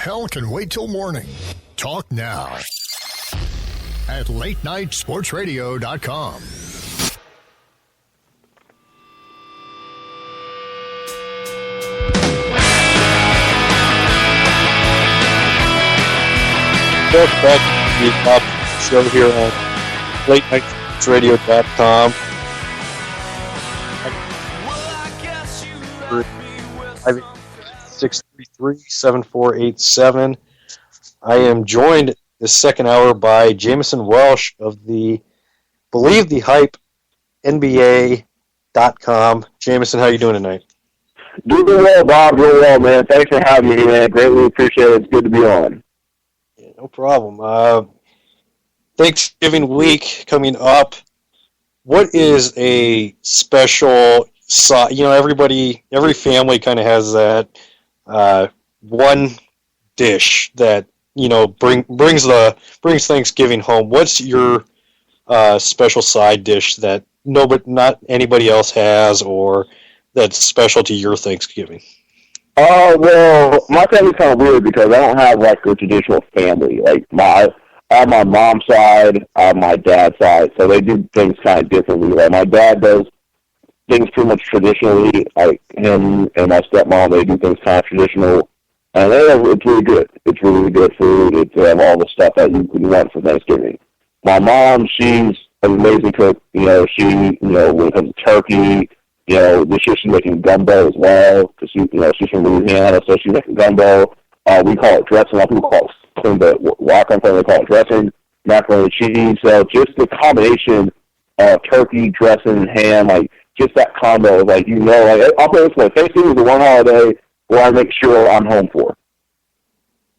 hell can wait till morning? Talk now at latenightsportsradio.com. Welcome back to the Top Show here on latenightsportsradio.com. 633-7487. I am joined this second hour by Jameson Welsh of the Hype NBA.com. Jameson, how are you doing tonight? Doing well, Bob. Doing well, man. Thanks for having me, man. Greatly appreciate it. It's good to be on. Yeah, no problem. Thanksgiving week coming up. What is a special side? You know, every family kind of has that one dish that, you know, brings Thanksgiving home. What's your special side dish that not anybody else has, or that's special to your Thanksgiving? Well, my family's kind of weird because I don't have like a traditional family. Like I have my mom's side, I have my dad's side, so they do things kind of differently. Like my dad does things pretty much traditionally. Like him and my stepmom, they do things kind of traditional, and it's really good. It's really good food. It's all the stuff that you could want for Thanksgiving. My mom, she's an amazing cook. You know, when it comes to turkey, you know, this year she's making gumbo as well, because she's from Louisiana, so she's making gumbo. We call it dressing. A lot of people call it stuffing, but where I come from, they call it dressing, macaroni and cheese. So just the combination of turkey, dressing, ham, like just that combo, like, you know, like I'll put it this way, Thanksgiving is the one holiday where I make sure I'm home for.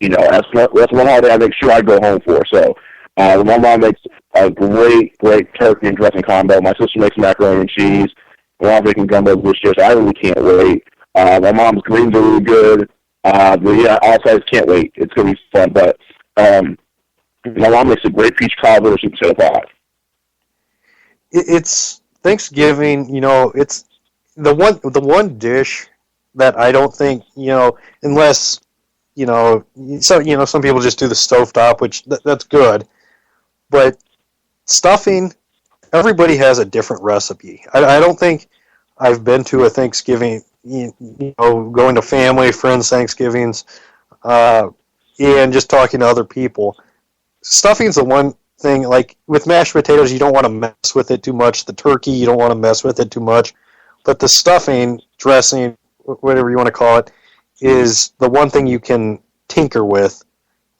You know, that's one holiday I make sure I go home for. So my mom makes a great turkey and dressing combo. My sister makes macaroni and cheese. We're all making gumbo this year, so I really can't wait. My mom's greens are really good. But yeah, also I just can't wait. It's going to be fun. But my mom makes a great peach cobbler, sweet potato pie. It's Thanksgiving, you know, it's the one dish that I don't think, you know, unless, you know, some people just do the stovetop, which that's good. But stuffing, everybody has a different recipe. I don't think I've been to a Thanksgiving, you know, going to family, friends' Thanksgivings, and just talking to other people. Stuffing's the one thing, like with mashed potatoes, you don't want to mess with it too much. The turkey, you don't want to mess with it too much. But the stuffing, dressing, whatever you want to call it, is the one thing you can tinker with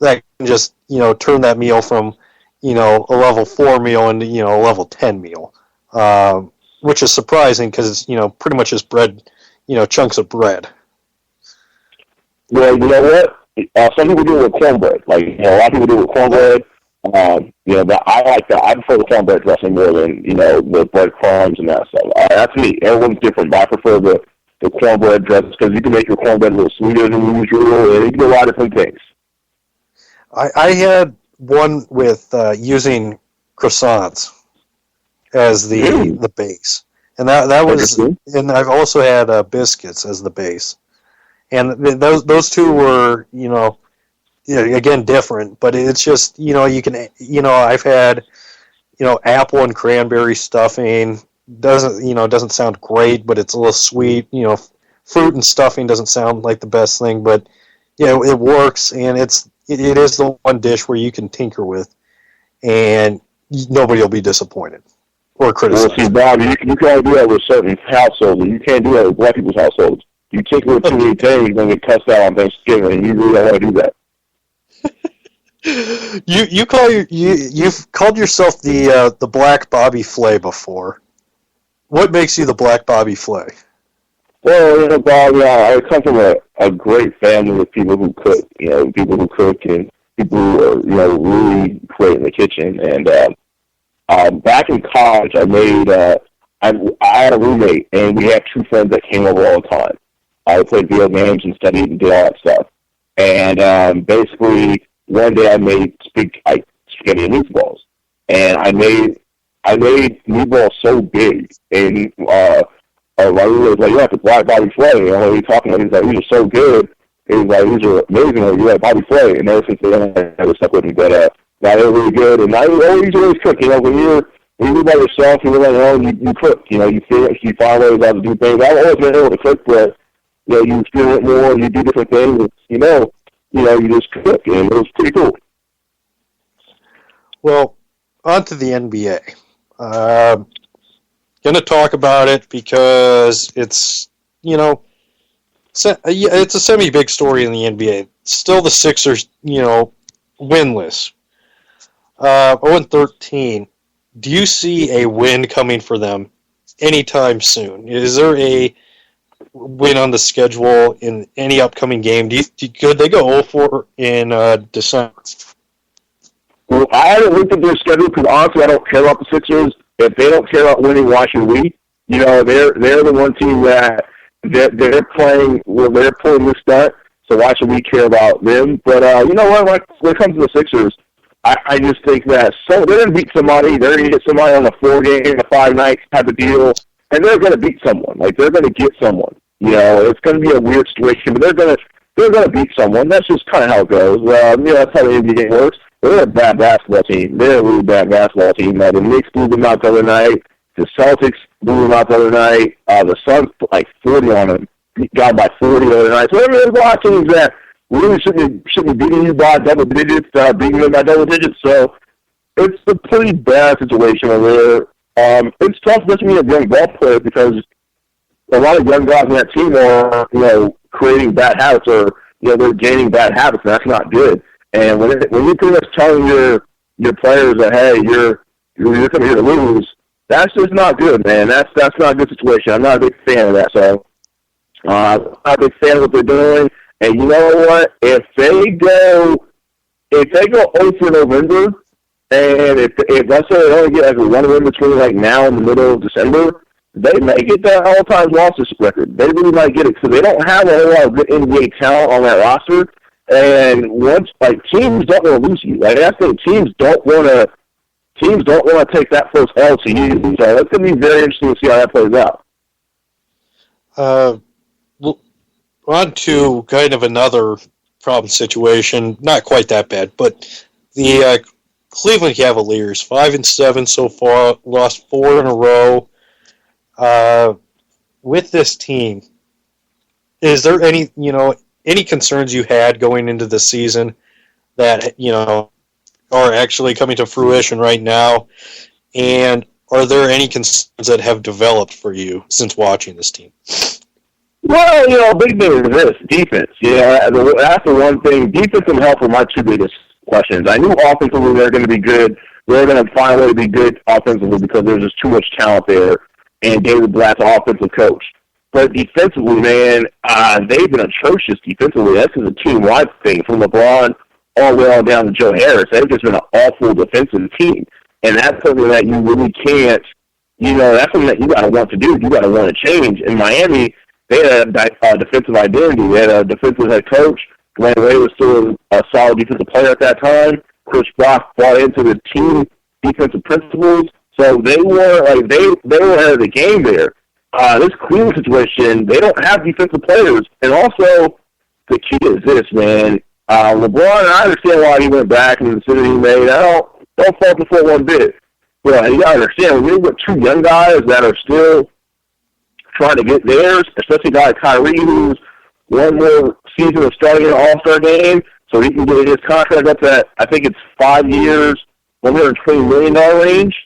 that can just, you know, turn that meal from, you know, a level 4 meal into, you know, a level 10 meal, which is surprising because, you know, pretty much just bread, you know, chunks of bread. Well, you know what? Some people do it with cornbread. Like, you know, a lot of people do it with cornbread. You know, but I like that. I prefer the cornbread dressing more than, you know, the breadcrumbs and that stuff. That's me. Everyone's different, but I prefer the cornbread dressing because you can make your cornbread a little sweeter than usual, and you can do a lot of different things. I had one with using croissants as the base, and that was, and I've also had biscuits as the base, and those two were, you know, again different, but it's just, you know, you can, you know, I've had, you know, apple and cranberry stuffing. Doesn't sound great, but it's a little sweet. You know, fruit and stuffing doesn't sound like the best thing, but yeah, it works, and it is the one dish where you can tinker with, and nobody will be disappointed or criticized. Well, see, Bob, you can only do that with certain households, and you can't do that with black people's households. You tinker with too many things, you're going to get cussed out on Thanksgiving, and you really don't want to do that. You've called yourself the Black Bobby Flay before. What makes you the Black Bobby Flay? Well, you know, Bob, I come from a great family of people who cook. You know, people who cook and people who are, you know, really great in the kitchen. And back in college, I had a roommate, and we had two friends that came over all the time. I played video games and studied and did all that stuff. And basically, one day I made spaghetti and meatballs, and I made meatballs so big, and my roommate was like, "You have to Black Bobby Flay." And what are you talking about? He's like, "These are so good." It was like, these are amazing. Like, yeah, Bobby Flay. And ever since then, I never stuck with me. But now they're really good. And now you always cook. You know, when you're by yourself, you're like, oh, you cook. You know, you find ways how to do things. I've always been able to cook, but you know, you experiment more, you do different things. You just cook, and it was pretty cool. Well, on to the NBA. Going to talk about it because it's, it's a semi-big story in the NBA. Still the Sixers, winless. 0-13. Do you see a win coming for them anytime soon? Is there a win on the schedule in any upcoming game? Could they go 0-4 in December? Well, I haven't looked at their schedule because honestly, I don't care about the Sixers. If they don't care about winning, why should we? They're the one team that they're playing. Well, they're pulling this stunt. So why should we care about them? But you know what? When it comes to the Sixers, I just think that they're going to beat somebody. They're going to get somebody on a 4-game, a 5-night type of deal, and they're going to beat someone. Like, they're going to get someone. It's going to be a weird situation, but they're going to beat someone. That's just kind of how it goes. That's how the NBA works. They're a bad basketball team. They're a really bad basketball team. The Knicks blew them out the other night. The Celtics blew them out the other night. The Suns put like 40 on them. Got by 40 the other night. So there's a lot of teams that really shouldn't be beating you by double digits, beating them by double digits. So it's a pretty bad situation over there. It's tough especially being a young ball player because a lot of young guys on that team are, creating bad habits or, they're gaining bad habits, and that's not good. And when you're pretty much telling your players that, hey, you're coming here to lose, that's just not good, man. That's not a good situation. I'm not a big fan of that. So I'm not a big fan of what they're doing. And you know what? If they go 0 for November, and if let's say they only get like a 1 win between like now and the middle of December, they may get that all-time losses record. They really might get it because they don't have a whole lot of good NBA talent on that roster. And once, teams don't want to lose you. Like, that's the thing. Teams don't want to take that first L to you. So it's going to be very interesting to see how that plays out. On to kind of another problem situation. Not quite that bad, but the Cleveland Cavaliers, 5-7 so far, lost 4 in a row. With this team, is there any concerns you had going into the season that, are actually coming to fruition right now? And are there any concerns that have developed for you since watching this team? Well, big thing is this, defense. That's the one thing. Defense and health are my two biggest questions. I knew offensively they're going to be good. They're going to find a way to be good offensively because there's just too much talent there, and David Blatt's an offensive coach. But defensively, man, they've been atrocious defensively. That's just a team-wide thing, from LeBron all the way on down to Joe Harris. They've just been an awful defensive team. And that's something that you really can't, that's something that you got to want to do. You got to want to change. In Miami, they had a defensive identity. They had a defensive head coach. Dwayne Wade was still a solid defensive player at that time. Chris Brock bought into the team defensive principles. So they were ahead of the game there. This Cleveland situation, they don't have defensive players. And also, the key is this, man. LeBron, I understand why he went back and the decision he made. Don't fault him for one bit. But you got to understand, when you're with 2 young guys that are still trying to get theirs, especially a guy like Kyrie, who's one more season of starting an All-Star game, so he can get his contract up to, I think it's 5 years, $120 million range.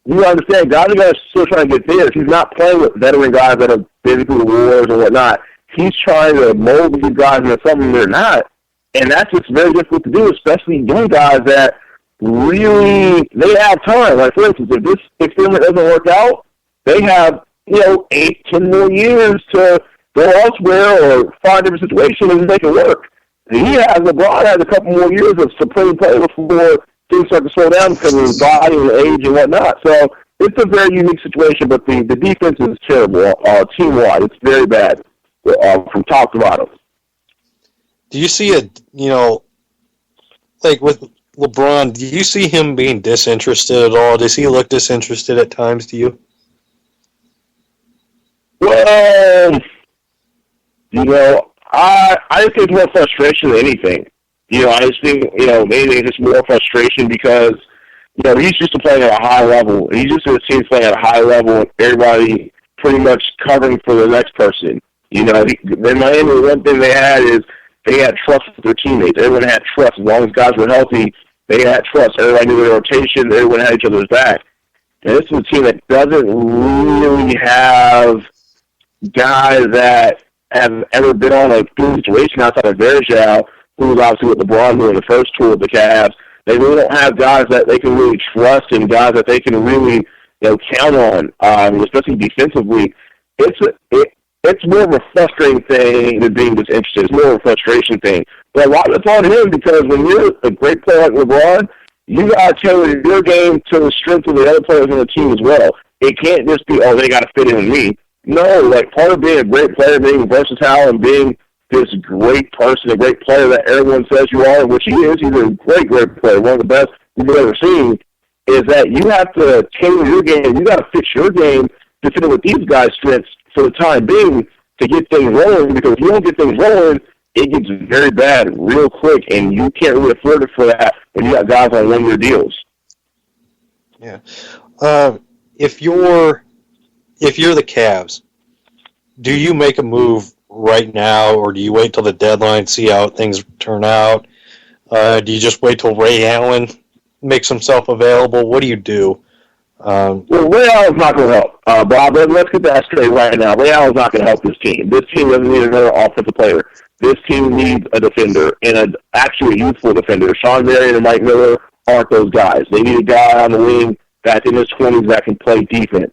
You understand, guys are still trying to get theirs. He's not playing with veteran guys that have been through the wars and whatnot. He's trying to mold these guys into something they're not. And that's just very difficult to do, especially young guys that really, they have time. Like, for instance, if this experiment doesn't work out, they have, 8, 10 more years to go elsewhere or find a different situation and make it work. LeBron has a couple more years of supreme play before things start to slow down because of his body and age and whatnot. So it's a very unique situation, but the defense is terrible team-wide. It's very bad from top to bottom. Do you see with LeBron, do you see him being disinterested at all? Does he look disinterested at times to you? Well, I just think it's more frustration than anything. I just think, maybe it's just more frustration because, he's used to playing at a high level. He's used to the team playing at a high level and everybody pretty much covering for the next person. In Miami, one thing they had is they had trust with their teammates. Everyone had trust. As long as guys were healthy, they had trust. Everybody knew their rotation. Everyone had each other's back. And this is a team that doesn't really have guys that have ever been on a good situation outside of Verjao, who was obviously with LeBron during the first tour of the Cavs. They really don't have guys that they can really trust and guys that they can really count on, especially defensively. It's more of a frustrating thing than being disinterested. It's more of a frustration thing. But a lot of it's on him because when you're a great player like LeBron, you got to tailor your game to the strength of the other players on the team as well. It can't just be, they got to fit in with me. No, part of being a great player, being versatile, and being this great person, a great player that everyone says you are, which he is. He's a great, great player, one of the best you've ever seen, is that you have to tailor your game. You got to fix your game to fit in with these guys' strengths for the time being to get things rolling, because if you don't get things rolling, it gets very bad real quick, and you can't really afford it for that when you got guys on one-year deals. Yeah. If you're the Cavs, do you make a move right now, or do you wait till the deadline, see how things turn out? Do you just wait till Ray Allen makes himself available? What do you do? Well, Ray Allen's not going to help. Bob, let's get that straight right now. Ray Allen's not going to help this team. This team doesn't need another offensive player. This team needs a defender, and actually a youthful defender. Sean Marion and Mike Miller aren't those guys. They need a guy on the wing that's in his 20s that can play defense.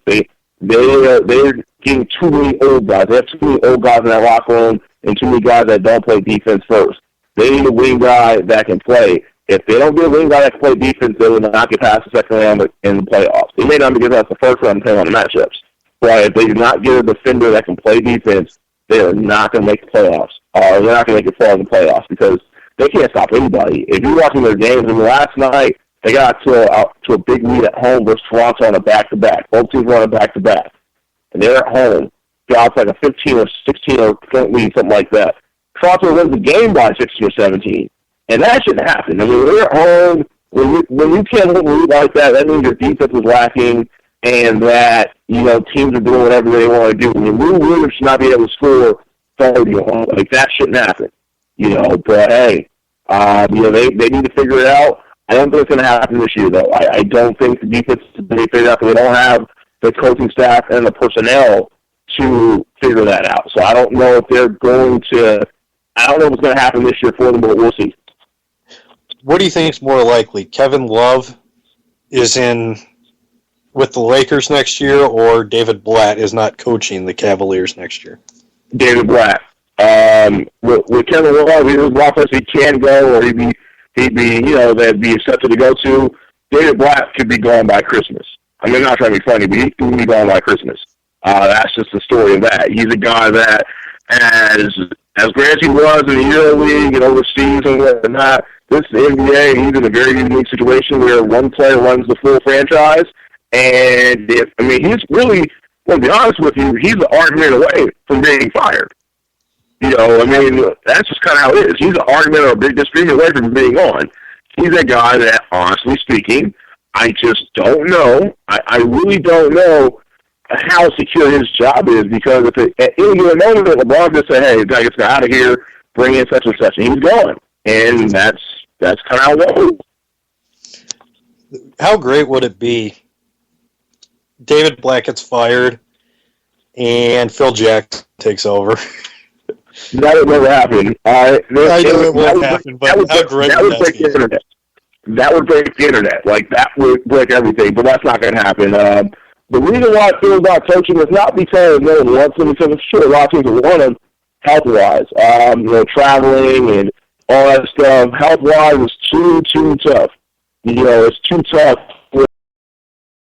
They're getting too many old guys. They have too many old guys in that locker room and too many guys that don't play defense first. They need a wing guy that can play. If they don't get a wing guy that can play defense, they will not get past the second round in the playoffs. They may not get past the first round depending on the matchups. But if they do not get a defender that can play defense, they are not going to make the playoffs. They're not going to make it far in the playoffs because they can't stop anybody. If you're watching their games, and last night they got to a big lead at home versus Toronto on a back-to-back. Both teams were on a back-to-back. And they're at home. Got like a 15 or 16 or point lead, something like that. Toronto wins the game by 16 or 17. And that shouldn't happen. I mean, when you're at home, when you can't hold a lead like that means your defense is lacking and that, teams are doing whatever they want to do. I mean, Lou Williams should not be able to score 30 on. Like, that shouldn't happen. But hey, they need to figure it out. I don't think it's going to happen this year, though. I don't think the defense is going to figure it out. They don't have the coaching staff and the personnel to figure that out. So I don't know if they're going to – I don't know what's going to happen this year for them, but we'll see. What do you think is more likely? Kevin Love is in with the Lakers next year, or David Blatt is not coaching the Cavaliers next year? David Blatt. With Kevin Love, he was offense he can go, or he'd be that'd be accepted to go to. David Blatt could be gone by Christmas. I mean, I'm not trying to be funny, but he could be gone by Christmas. That's just the story of that. He's a guy that, as great as he was in the EuroLeague and overseas and whatnot, this is the NBA. He's in a very unique situation where one player runs the full franchise, and he's really, well, to be honest with you, he's an argument away from being fired. That's just kind of how it is. He's an argument or a big disagreement away from being on. He's a guy that, honestly speaking, I just don't know. I really don't know how secure his job is, because if at any given moment LeBron just say, hey, guy gets out of here, bring in such and such, and he's gone. And that's kind of how it goes. How great would it be David Blatt gets fired and Phil Jackson takes over? That would never happen. I know it won't happen, but how great that would break the internet. That would break the internet. Like, that would break everything, but that's not going to happen. The reason why I feel about coaching is not because no one wants him, because I'm sure a lot of teams will want him health-wise. Traveling and all that stuff. Health-wise is too tough. It's too tough